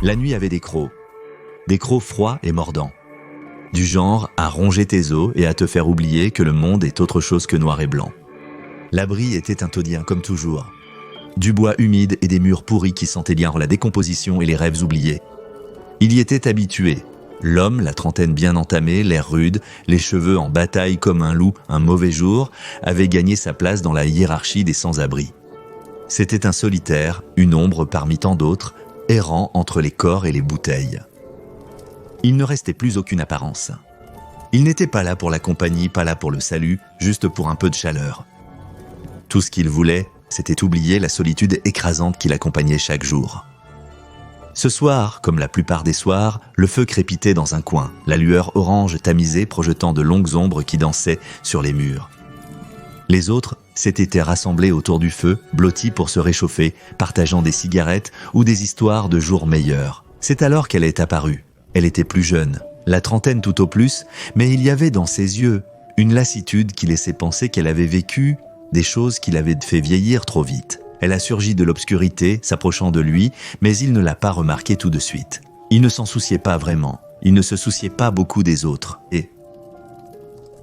La nuit avait des crocs froids et mordants, du genre à ronger tes os et à te faire oublier que le monde est autre chose que noir et blanc. L'abri était un taudien comme toujours, du bois humide et des murs pourris qui sentaient bien la décomposition et les rêves oubliés. Il y était habitué. L'homme, la trentaine bien entamée, l'air rude, les cheveux en bataille comme un loup un mauvais jour, avait gagné sa place dans la hiérarchie des sans-abri. C'était un solitaire, une ombre parmi tant d'autres, errant entre les corps et les bouteilles. Il ne restait plus aucune apparence. Il n'était pas là pour la compagnie, pas là pour le salut, juste pour un peu de chaleur. Tout ce qu'il voulait, c'était oublier la solitude écrasante qui l'accompagnait chaque jour. Ce soir, comme la plupart des soirs, le feu crépitait dans un coin, la lueur orange tamisée projetant de longues ombres qui dansaient sur les murs. Les autres s'étaient rassemblés autour du feu, blottis pour se réchauffer, partageant des cigarettes ou des histoires de jours meilleurs. C'est alors qu'elle est apparue. Elle était plus jeune, la trentaine tout au plus, mais il y avait dans ses yeux une lassitude qui laissait penser qu'elle avait vécu des choses qui l'avaient fait vieillir trop vite. Elle a surgi de l'obscurité, s'approchant de lui, mais il ne l'a pas remarqué tout de suite. Il ne s'en souciait pas vraiment. Il ne se souciait pas beaucoup des autres. Et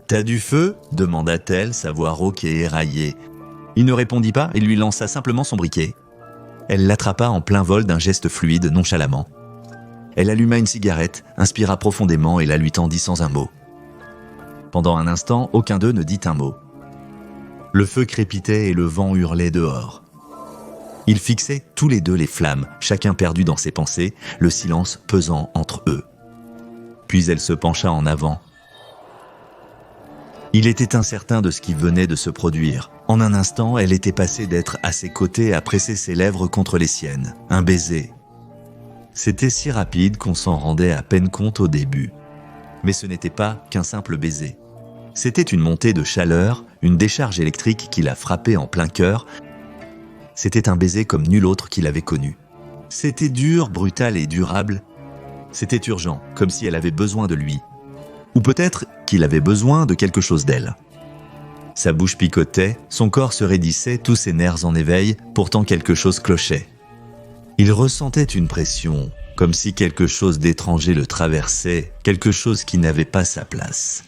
« T'as du feu ?» demanda-t-elle, sa voix rauque et éraillée. Il ne répondit pas et lui lança simplement son briquet. Elle l'attrapa en plein vol d'un geste fluide, nonchalamment. Elle alluma une cigarette, inspira profondément et la lui tendit sans un mot. Pendant un instant, aucun d'eux ne dit un mot. Le feu crépitait et le vent hurlait dehors. Ils fixaient tous les deux les flammes, chacun perdu dans ses pensées, le silence pesant entre eux. Puis elle se pencha en avant. Il était incertain de ce qui venait de se produire. En un instant, elle était passée d'être à ses côtés à presser ses lèvres contre les siennes. Un baiser. C'était si rapide qu'on s'en rendait à peine compte au début. Mais ce n'était pas qu'un simple baiser. C'était une montée de chaleur, une décharge électrique qui la frappait en plein cœur. C'était un baiser comme nul autre qu'il avait connu. C'était dur, brutal et durable. C'était urgent, comme si elle avait besoin de lui. Ou peut-être qu'il avait besoin de quelque chose d'elle. Sa bouche picotait, son corps se raidissait, tous ses nerfs en éveil, pourtant quelque chose clochait. Il ressentait une pression, comme si quelque chose d'étranger le traversait, quelque chose qui n'avait pas sa place.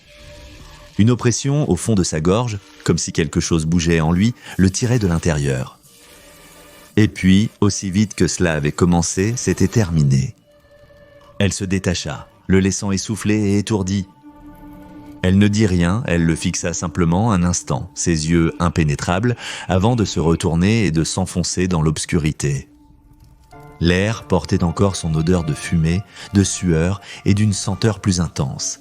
Une oppression au fond de sa gorge, comme si quelque chose bougeait en lui, le tirait de l'intérieur. Et puis, aussi vite que cela avait commencé, c'était terminé. Elle se détacha, le laissant essoufflé et étourdi. Elle ne dit rien, elle le fixa simplement un instant, ses yeux impénétrables, avant de se retourner et de s'enfoncer dans l'obscurité. L'air portait encore son odeur de fumée, de sueur et d'une senteur plus intense.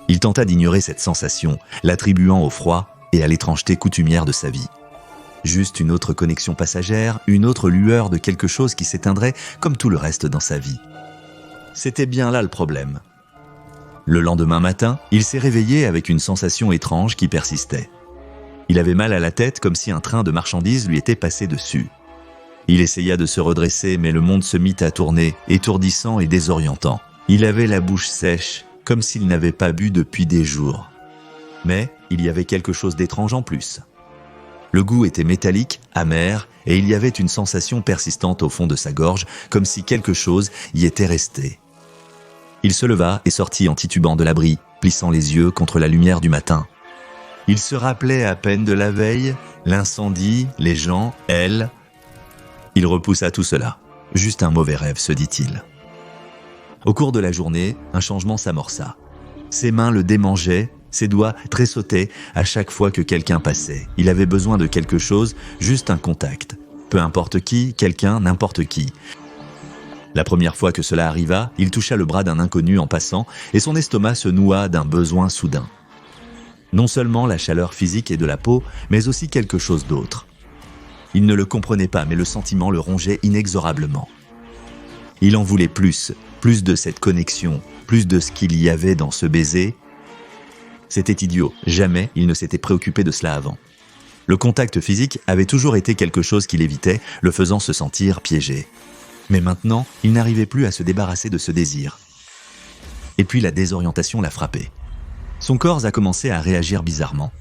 Il tenta d'ignorer cette sensation, l'attribuant au froid et à l'étrangeté coutumière de sa vie. Juste une autre connexion passagère, une autre lueur de quelque chose qui s'éteindrait comme tout le reste dans sa vie. C'était bien là le problème. Le lendemain matin, il s'est réveillé avec une sensation étrange qui persistait. Il avait mal à la tête comme si un train de marchandises lui était passé dessus. Il essaya de se redresser, mais le monde se mit à tourner, étourdissant et désorientant. Il avait la bouche sèche, comme s'il n'avait pas bu depuis des jours. Mais il y avait quelque chose d'étrange en plus. Le goût était métallique, amer, et il y avait une sensation persistante au fond de sa gorge, comme si quelque chose y était resté. Il se leva et sortit en titubant de l'abri, plissant les yeux contre la lumière du matin. Il se rappelait à peine de la veille, l'incendie, les gens, elle. Il repoussa tout cela. Juste un mauvais rêve, se dit-il. Au cours de la journée, un changement s'amorça. Ses mains le démangeaient, ses doigts tressautaient à chaque fois que quelqu'un passait. Il avait besoin de quelque chose, juste un contact. Peu importe qui, quelqu'un, n'importe qui. La première fois que cela arriva, il toucha le bras d'un inconnu en passant et son estomac se noua d'un besoin soudain. Non seulement la chaleur physique et de la peau, mais aussi quelque chose d'autre. Il ne le comprenait pas, mais le sentiment le rongeait inexorablement. Il en voulait plus de cette connexion, plus de ce qu'il y avait dans ce baiser. C'était idiot, jamais il ne s'était préoccupé de cela avant. Le contact physique avait toujours été quelque chose qu'il évitait, le faisant se sentir piégé. Mais maintenant, il n'arrivait plus à se débarrasser de ce désir. Et puis la désorientation l'a frappé. Son corps a commencé à réagir bizarrement.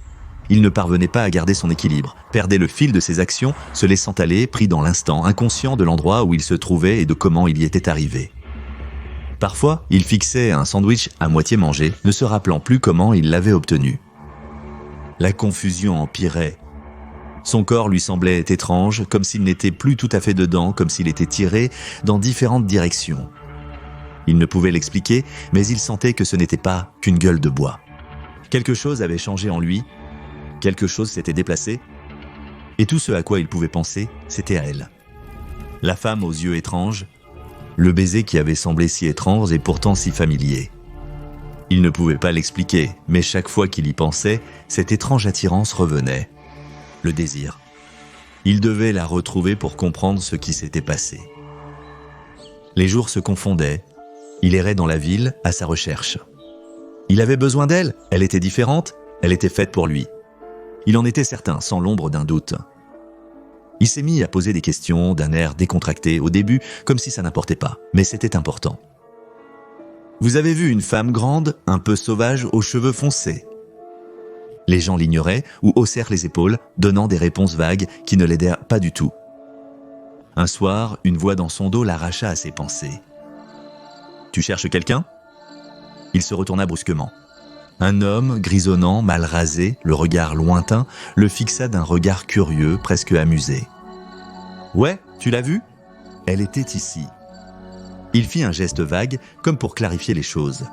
Il ne parvenait pas à garder son équilibre, perdait le fil de ses actions, se laissant aller, pris dans l'instant, inconscient de l'endroit où il se trouvait et de comment il y était arrivé. Parfois, il fixait un sandwich à moitié mangé, ne se rappelant plus comment il l'avait obtenu. La confusion empirait. Son corps lui semblait étrange, comme s'il n'était plus tout à fait dedans, comme s'il était tiré dans différentes directions. Il ne pouvait l'expliquer, mais il sentait que ce n'était pas qu'une gueule de bois. Quelque chose avait changé en lui, quelque chose s'était déplacé, et tout ce à quoi il pouvait penser, c'était à elle. La femme aux yeux étranges, le baiser qui avait semblé si étrange et pourtant si familier. Il ne pouvait pas l'expliquer, mais chaque fois qu'il y pensait, cette étrange attirance revenait. Le désir. Il devait la retrouver pour comprendre ce qui s'était passé. Les jours se confondaient. Il errait dans la ville à sa recherche. Il avait besoin d'elle, elle était différente, elle était faite pour lui. Il en était certain, sans l'ombre d'un doute. Il s'est mis à poser des questions d'un air décontracté au début, comme si ça n'importait pas, mais c'était important. « Vous avez vu une femme grande, un peu sauvage, aux cheveux foncés ?» Les gens l'ignoraient ou haussèrent les épaules, donnant des réponses vagues qui ne l'aidèrent pas du tout. Un soir, une voix dans son dos l'arracha à ses pensées. « Tu cherches quelqu'un ?» Il se retourna brusquement. Un homme, grisonnant, mal rasé, le regard lointain, le fixa d'un regard curieux, presque amusé. « Ouais, tu l'as vue ? Elle était ici. » Il fit un geste vague, comme pour clarifier les choses.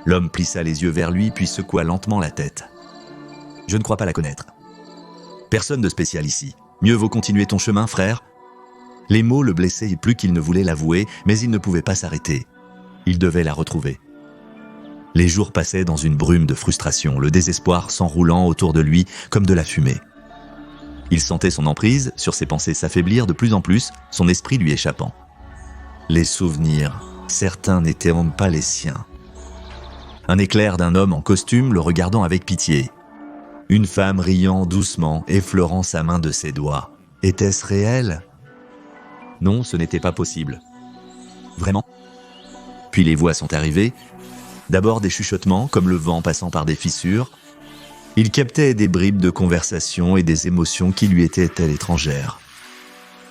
L'homme plissa les yeux vers lui, puis secoua lentement la tête. « Je ne crois pas la connaître. »« Personne de spécial ici. Mieux vaut continuer ton chemin, frère. » Les mots le blessaient plus qu'il ne voulait l'avouer, mais il ne pouvait pas s'arrêter. Il devait la retrouver. Les jours passaient dans une brume de frustration, le désespoir s'enroulant autour de lui comme de la fumée. Il sentait son emprise sur ses pensées s'affaiblir de plus en plus, son esprit lui échappant. Les souvenirs, certains n'étaient même pas les siens. Un éclair d'un homme en costume le regardant avec pitié. Une femme riant doucement, effleurant sa main de ses doigts. Était-ce réel ? Non, ce n'était pas possible. Vraiment ? Puis les voix sont arrivées. D'abord des chuchotements, comme le vent passant par des fissures. Il captait des bribes de conversation et des émotions qui lui étaient étrangères.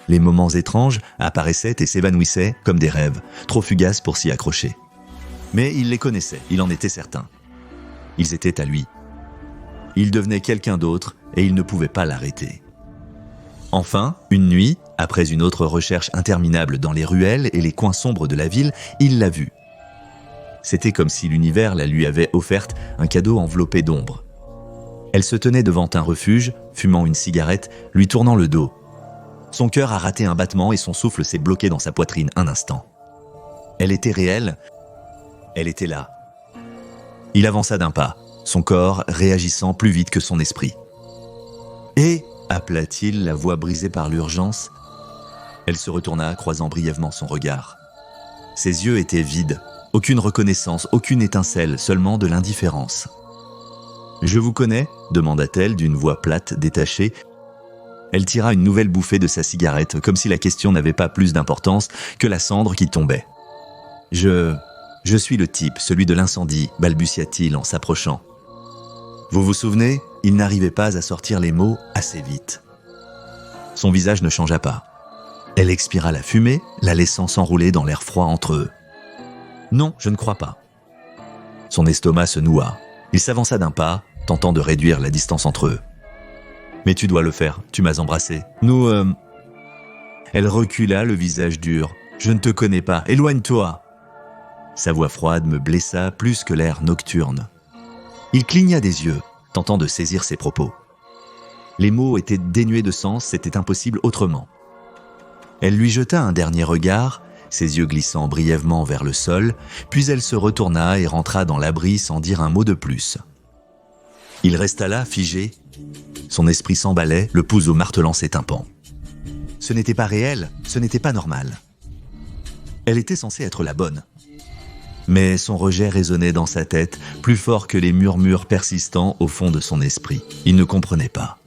Les moments étranges apparaissaient et s'évanouissaient comme des rêves, trop fugaces pour s'y accrocher. Mais il les connaissait, il en était certain. Ils étaient à lui. Il devenait quelqu'un d'autre et il ne pouvait pas l'arrêter. Enfin, une nuit, après une autre recherche interminable dans les ruelles et les coins sombres de la ville, il l'a vue. C'était comme si l'univers la lui avait offerte un cadeau enveloppé d'ombre. Elle se tenait devant un refuge, fumant une cigarette, lui tournant le dos. Son cœur a raté un battement et son souffle s'est bloqué dans sa poitrine un instant. Elle était réelle, elle était là. Il avança d'un pas, son corps réagissant plus vite que son esprit. « Et » appela-t-il, la voix brisée par l'urgence. Elle se retourna, croisant brièvement son regard. Ses yeux étaient vides. Aucune reconnaissance, aucune étincelle, seulement de l'indifférence. « Je vous connais ?» demanda-t-elle d'une voix plate, détachée. Elle tira une nouvelle bouffée de sa cigarette, comme si la question n'avait pas plus d'importance que la cendre qui tombait. « Je suis le type, celui de l'incendie, balbutia-t-il en s'approchant. Vous vous souvenez ? Il n'arrivait pas à sortir les mots assez vite. Son visage ne changea pas. Elle expira la fumée, la laissant s'enrouler dans l'air froid entre eux. Non, je ne crois pas. Son estomac se noua. Il s'avança d'un pas, tentant de réduire la distance entre eux. Mais tu dois le faire, tu m'as embrassé. Elle recula, le visage dur. Je ne te connais pas, éloigne-toi. Sa voix froide me blessa plus que l'air nocturne. Il cligna des yeux, tentant de saisir ses propos. Les mots étaient dénués de sens, c'était impossible autrement. Elle lui jeta un dernier regard, ses yeux glissant brièvement vers le sol, puis elle se retourna et rentra dans l'abri sans dire un mot de plus. Il resta là, figé. Son esprit s'emballait, le pouls martelant ses tympans. Ce n'était pas réel, ce n'était pas normal. Elle était censée être la bonne. Mais son rejet résonnait dans sa tête, plus fort que les murmures persistants au fond de son esprit. Il ne comprenait pas.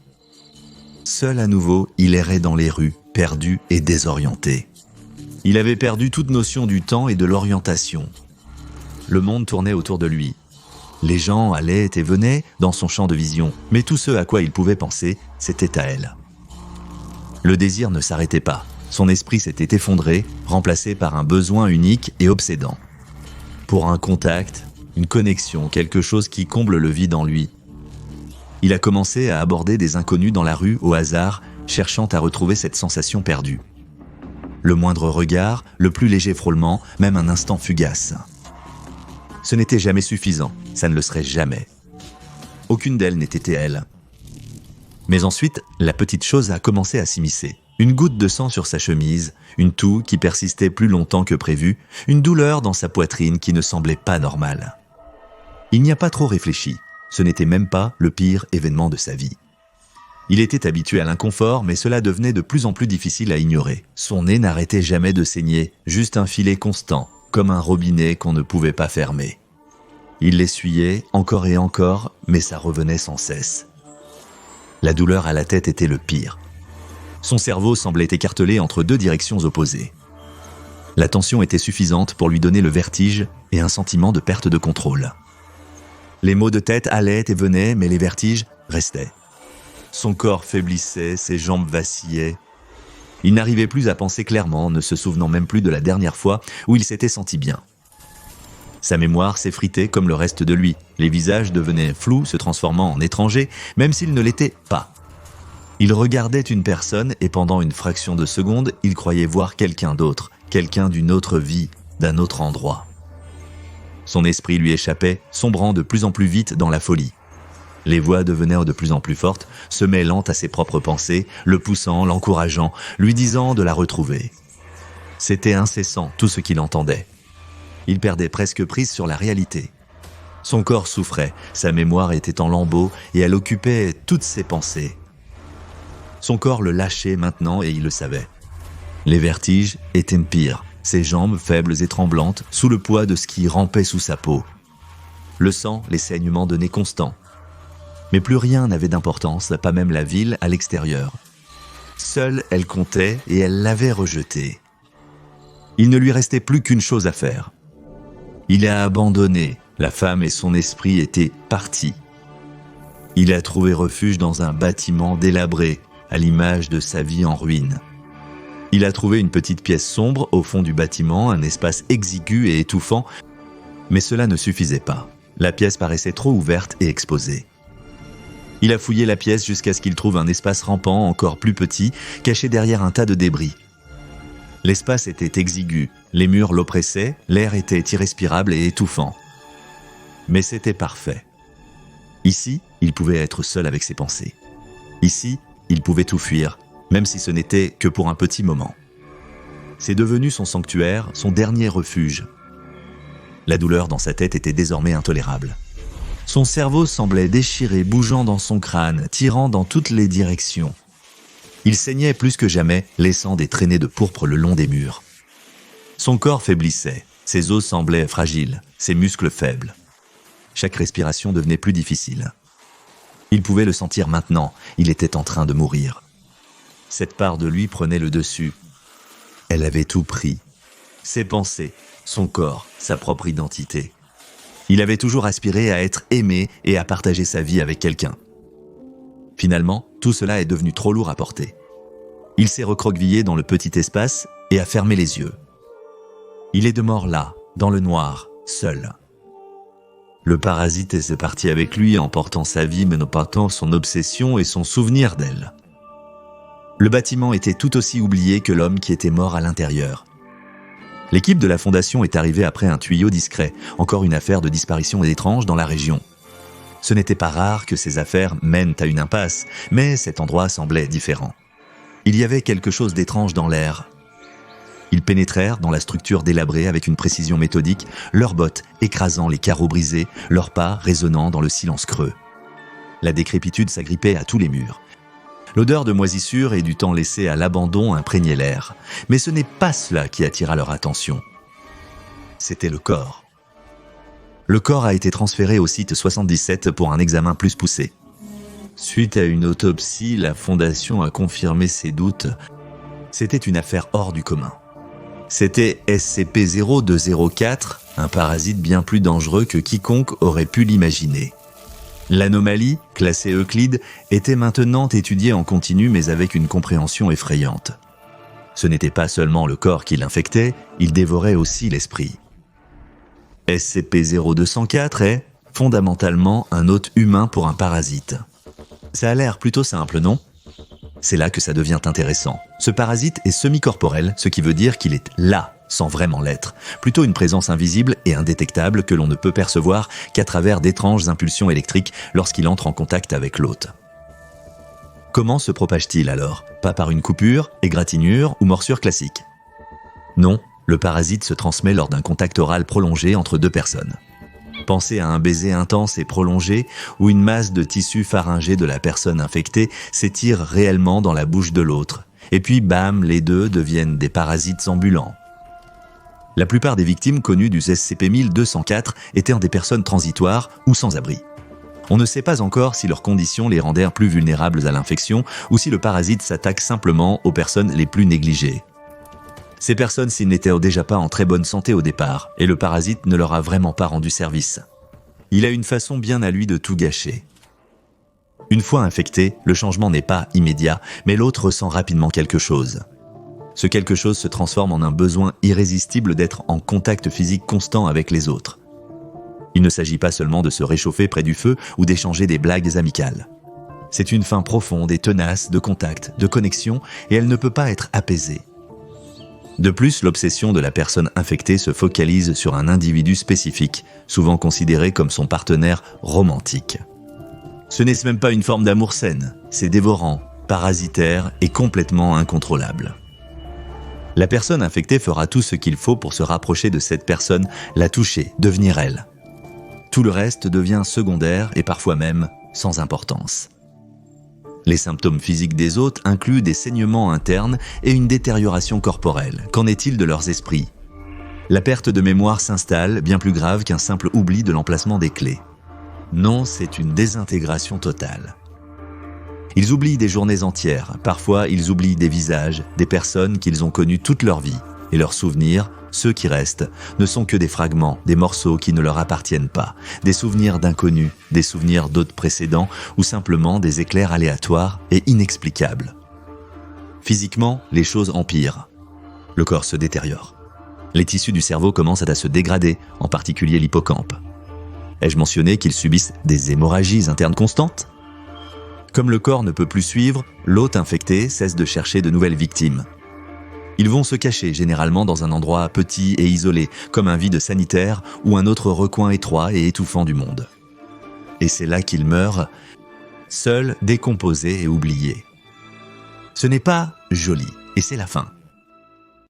Seul à nouveau, il errait dans les rues, perdu et désorienté. Il avait perdu toute notion du temps et de l'orientation. Le monde tournait autour de lui. Les gens allaient et venaient dans son champ de vision, mais tout ce à quoi il pouvait penser, c'était à elle. Le désir ne s'arrêtait pas. Son esprit s'était effondré, remplacé par un besoin unique et obsédant. Pour un contact, une connexion, quelque chose qui comble le vide en lui. Il a commencé à aborder des inconnus dans la rue au hasard, cherchant à retrouver cette sensation perdue. Le moindre regard, le plus léger frôlement, même un instant fugace. Ce n'était jamais suffisant, ça ne le serait jamais. Aucune d'elles n'était elle. Mais ensuite, la petite chose a commencé à s'immiscer. Une goutte de sang sur sa chemise, une toux qui persistait plus longtemps que prévu, une douleur dans sa poitrine qui ne semblait pas normale. Il n'y a pas trop réfléchi, ce n'était même pas le pire événement de sa vie. Il était habitué à l'inconfort, mais cela devenait de plus en plus difficile à ignorer. Son nez n'arrêtait jamais de saigner, juste un filet constant, comme un robinet qu'on ne pouvait pas fermer. Il l'essuyait encore et encore, mais ça revenait sans cesse. La douleur à la tête était le pire. Son cerveau semblait écartelé entre deux directions opposées. La tension était suffisante pour lui donner le vertige et un sentiment de perte de contrôle. Les maux de tête allaient et venaient, mais les vertiges restaient. Son corps faiblissait, ses jambes vacillaient. Il n'arrivait plus à penser clairement, ne se souvenant même plus de la dernière fois où il s'était senti bien. Sa mémoire s'effritait comme le reste de lui. Les visages devenaient flous, se transformant en étrangers, même s'ils ne l'étaient pas. Il regardait une personne et pendant une fraction de seconde, il croyait voir quelqu'un d'autre, quelqu'un d'une autre vie, d'un autre endroit. Son esprit lui échappait, sombrant de plus en plus vite dans la folie. Les voix devenaient de plus en plus fortes, se mêlant à ses propres pensées, le poussant, l'encourageant, lui disant de la retrouver. C'était incessant tout ce qu'il entendait. Il perdait presque prise sur la réalité. Son corps souffrait, sa mémoire était en lambeaux et elle occupait toutes ses pensées. Son corps le lâchait maintenant et il le savait. Les vertiges étaient pires, ses jambes faibles et tremblantes sous le poids de ce qui rampait sous sa peau. Le sang, les saignements devenaient constants. Mais plus rien n'avait d'importance, pas même la ville à l'extérieur. Seule, elle comptait et elle l'avait rejetée. Il ne lui restait plus qu'une chose à faire. Il a abandonné, la femme et son esprit étaient partis. Il a trouvé refuge dans un bâtiment délabré, à l'image de sa vie en ruine. Il a trouvé une petite pièce sombre au fond du bâtiment, un espace exigu et étouffant, mais cela ne suffisait pas. La pièce paraissait trop ouverte et exposée. Il a fouillé la pièce jusqu'à ce qu'il trouve un espace rampant encore plus petit, caché derrière un tas de débris. L'espace était exigu, les murs l'oppressaient, l'air était irrespirable et étouffant. Mais c'était parfait. Ici, il pouvait être seul avec ses pensées. Ici, il pouvait tout fuir, même si ce n'était que pour un petit moment. C'est devenu son sanctuaire, son dernier refuge. La douleur dans sa tête était désormais intolérable. Son cerveau semblait déchiré, bougeant dans son crâne, tirant dans toutes les directions. Il saignait plus que jamais, laissant des traînées de pourpre le long des murs. Son corps faiblissait, ses os semblaient fragiles, ses muscles faibles. Chaque respiration devenait plus difficile. Il pouvait le sentir maintenant, il était en train de mourir. Cette part de lui prenait le dessus. Elle avait tout pris. Ses pensées, son corps, sa propre identité. Il avait toujours aspiré à être aimé et à partager sa vie avec quelqu'un. Finalement, tout cela est devenu trop lourd à porter. Il s'est recroquevillé dans le petit espace et a fermé les yeux. Il est de mort là, dans le noir, seul. Le parasite est parti avec lui, emportant sa vie, mais emportant son obsession et son souvenir d'elle. Le bâtiment était tout aussi oublié que l'homme qui était mort à l'intérieur. L'équipe de la fondation est arrivée après un tuyau discret, encore une affaire de disparition étrange dans la région. Ce n'était pas rare que ces affaires mènent à une impasse, mais cet endroit semblait différent. Il y avait quelque chose d'étrange dans l'air. Ils pénétrèrent dans la structure délabrée avec une précision méthodique, leurs bottes écrasant les carreaux brisés, leurs pas résonnant dans le silence creux. La décrépitude s'agrippait à tous les murs. L'odeur de moisissure et du temps laissé à l'abandon imprégnait l'air. Mais ce n'est pas cela qui attira leur attention. C'était le corps. Le corps a été transféré au site 77 pour un examen plus poussé. Suite à une autopsie, la fondation a confirmé ses doutes. C'était une affaire hors du commun. C'était SCP-0204, un parasite bien plus dangereux que quiconque aurait pu l'imaginer. L'anomalie, classée Euclide, était maintenant étudiée en continu mais avec une compréhension effrayante. Ce n'était pas seulement le corps qui l'infectait, il dévorait aussi l'esprit. SCP-0204 est, fondamentalement, un hôte humain pour un parasite. Ça a l'air plutôt simple, non ? C'est là que ça devient intéressant. Ce parasite est semi-corporel, ce qui veut dire qu'il est là, sans vraiment l'être. Plutôt une présence invisible et indétectable que l'on ne peut percevoir qu'à travers d'étranges impulsions électriques lorsqu'il entre en contact avec l'hôte. Comment se propage-t-il alors ? Pas par une coupure, égratignure ou morsure classique. Non, le parasite se transmet lors d'un contact oral prolongé entre deux personnes. Pensez à un baiser intense et prolongé où une masse de tissu pharyngé de la personne infectée s'étire réellement dans la bouche de l'autre. Et puis bam, les deux deviennent des parasites ambulants. La plupart des victimes connues du SCP-1204 étaient des personnes transitoires ou sans abri. On ne sait pas encore si leurs conditions les rendèrent plus vulnérables à l'infection ou si le parasite s'attaque simplement aux personnes les plus négligées. Ces personnes s'ils n'étaient déjà pas en très bonne santé au départ, et le parasite ne leur a vraiment pas rendu service. Il a une façon bien à lui de tout gâcher. Une fois infecté, le changement n'est pas immédiat, mais l'autre ressent rapidement quelque chose. Ce quelque chose se transforme en un besoin irrésistible d'être en contact physique constant avec les autres. Il ne s'agit pas seulement de se réchauffer près du feu ou d'échanger des blagues amicales. C'est une faim profonde et tenace de contact, de connexion, et elle ne peut pas être apaisée. De plus, l'obsession de la personne infectée se focalise sur un individu spécifique, souvent considéré comme son partenaire romantique. Ce n'est même pas une forme d'amour saine, c'est dévorant, parasitaire et complètement incontrôlable. La personne infectée fera tout ce qu'il faut pour se rapprocher de cette personne, la toucher, devenir elle. Tout le reste devient secondaire et parfois même sans importance. Les symptômes physiques des hôtes incluent des saignements internes et une détérioration corporelle. Qu'en est-il de leurs esprits ? La perte de mémoire s'installe, bien plus grave qu'un simple oubli de l'emplacement des clés. Non, c'est une désintégration totale. Ils oublient des journées entières, parfois ils oublient des visages, des personnes qu'ils ont connues toute leur vie, et leurs souvenirs, ceux qui restent, ne sont que des fragments, des morceaux qui ne leur appartiennent pas, des souvenirs d'inconnus, des souvenirs d'hôtes précédents ou simplement des éclairs aléatoires et inexplicables. Physiquement, les choses empirent. Le corps se détériore. Les tissus du cerveau commencent à se dégrader, en particulier l'hippocampe. Ai-je mentionné qu'ils subissent des hémorragies internes constantes ? Comme le corps ne peut plus suivre, l'hôte infecté cesse de chercher de nouvelles victimes. Ils vont se cacher généralement dans un endroit petit et isolé, comme un vide sanitaire ou un autre recoin étroit et étouffant du monde. Et c'est là qu'ils meurent, seuls, décomposés et oubliés. Ce n'est pas joli, et c'est la fin.